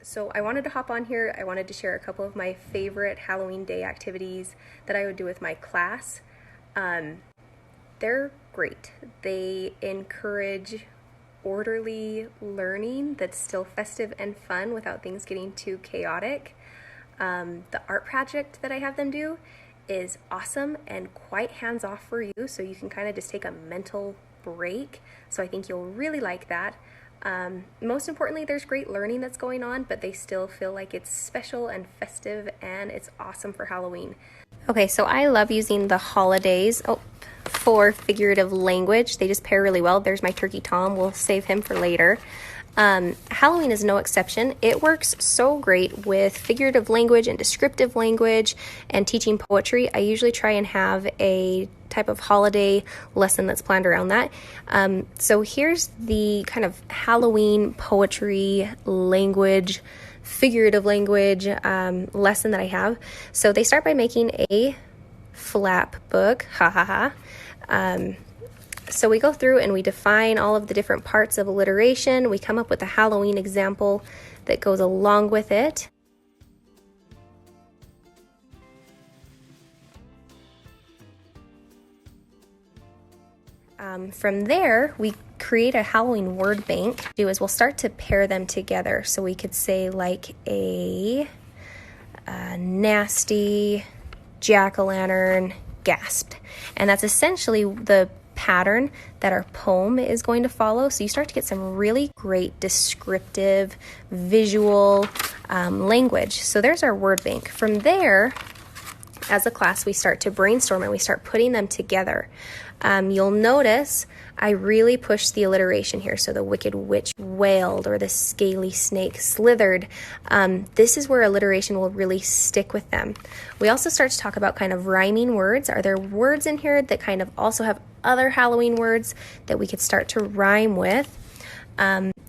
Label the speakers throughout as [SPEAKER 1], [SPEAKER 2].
[SPEAKER 1] So I wanted to hop on here. I wanted to share a couple of my favorite Halloween day activities that I would do with my class. They're great. They encourage orderly learning that's still festive and fun without things getting too chaotic. The art project that I have them do is awesome and quite hands-off for you, so you can kind of just take a mental break. So I think you'll really like that. Most importantly, there's great learning that's going on, but they still feel like it's special and festive, and it's awesome for Halloween. Okay, so I love using the holidays for figurative language. They just pair really well. There's my turkey Tom. We'll save him for later. Halloween is no exception. It works so great with figurative language and descriptive language and teaching poetry. I usually try and have a type of holiday lesson that's planned around that. So here's the kind of Halloween poetry language, figurative language lesson that I have. So they start by making a flap book, ha ha ha. So we go through and we define all of the different parts of alliteration. We come up with a Halloween example that goes along with it. From there, we create a Halloween word bank. What we do is we'll start to pair them together. So we could say like a nasty jack-o'-lantern gasped. And that's essentially the pattern that our poem is going to follow. So you start to get some really great descriptive visual language. So there's our word bank. From there, as a class, we start to brainstorm and we start putting them together. You'll notice I really push the alliteration here. So the wicked witch wailed, or the scaly snake slithered. This is where alliteration will really stick with them. We also start to talk about kind of rhyming words. Are there words in here that kind of also have other Halloween words that we could start to rhyme with?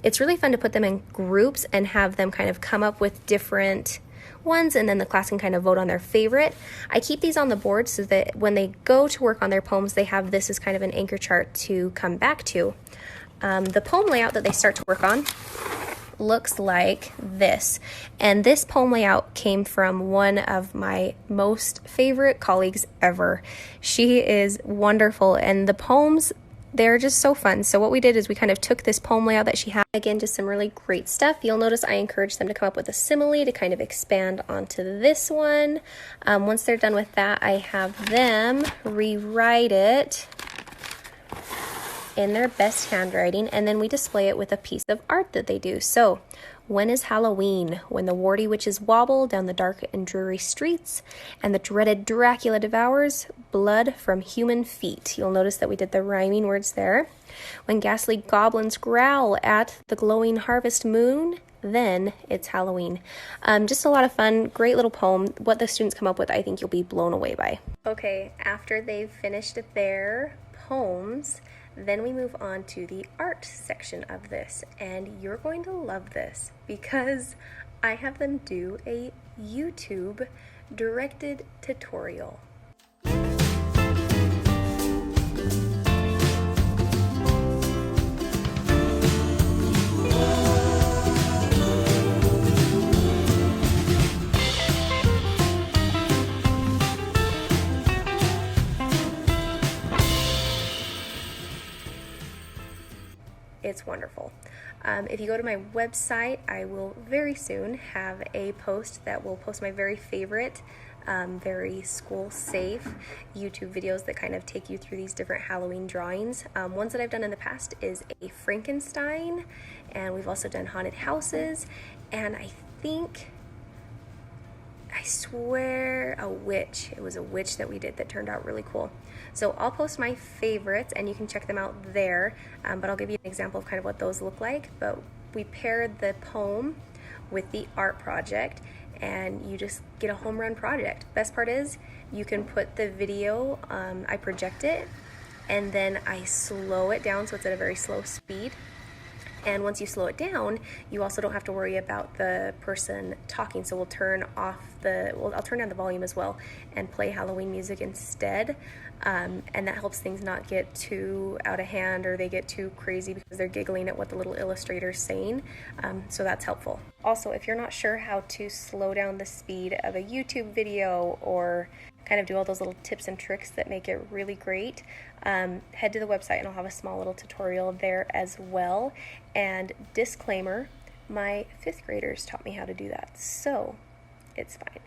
[SPEAKER 1] It's really fun to put them in groups and have them kind of come up with different ones, and then the class can kind of vote on their favorite. I keep these on the board so that when they go to work on their poems, they have this as kind of an anchor chart to come back to. The poem layout that they start to work on looks like this. And this poem layout came from one of my most favorite colleagues ever. She is wonderful, and the poems, they're just so fun. So what we did is we kind of took this poem layout that she had, again, just some really great stuff. You'll notice I encouraged them to come up with a simile to kind of expand onto this one. Once they're done with that, I have them rewrite it in their best handwriting, and then we display it with a piece of art that they do. So, when is Halloween? When the warty witches wobble down the dark and dreary streets, and the dreaded Dracula devours blood from human feet. You'll notice that we did the rhyming words there. When ghastly goblins growl at the glowing harvest moon, then it's Halloween. Just a lot of fun, great little poem. What the students come up with, I think you'll be blown away by. Okay, after they've finished their poems, then we move on to the art section of this, and you're going to love this because I have them do a YouTube directed tutorial. It's wonderful. If you go to my website, I will very soon have a post that will post my very favorite, very school-safe YouTube videos that kind of take you through these different Halloween drawings. Ones that I've done in the past is a Frankenstein, and we've also done haunted houses, and I swear a witch. It was a witch that we did that turned out really cool. So I'll post my favorites and you can check them out there, but I'll give you an example of kind of what those look like. But we paired the poem with the art project, and you just get a home run project. Best part is you can put the video, I project it, and then I slow it down so it's at a very slow speed. And once you slow it down, you also don't have to worry about the person talking. So I'll turn down the volume as well and play Halloween music instead. And that helps things not get too out of hand or they get too crazy because they're giggling at what the little illustrator's saying. So that's helpful. Also, if you're not sure how to slow down the speed of a YouTube video or kind of do all those little tips and tricks that make it really great, head to the website and I'll have a small little tutorial there as well. And disclaimer, my 5th graders taught me how to do that, so it's fine.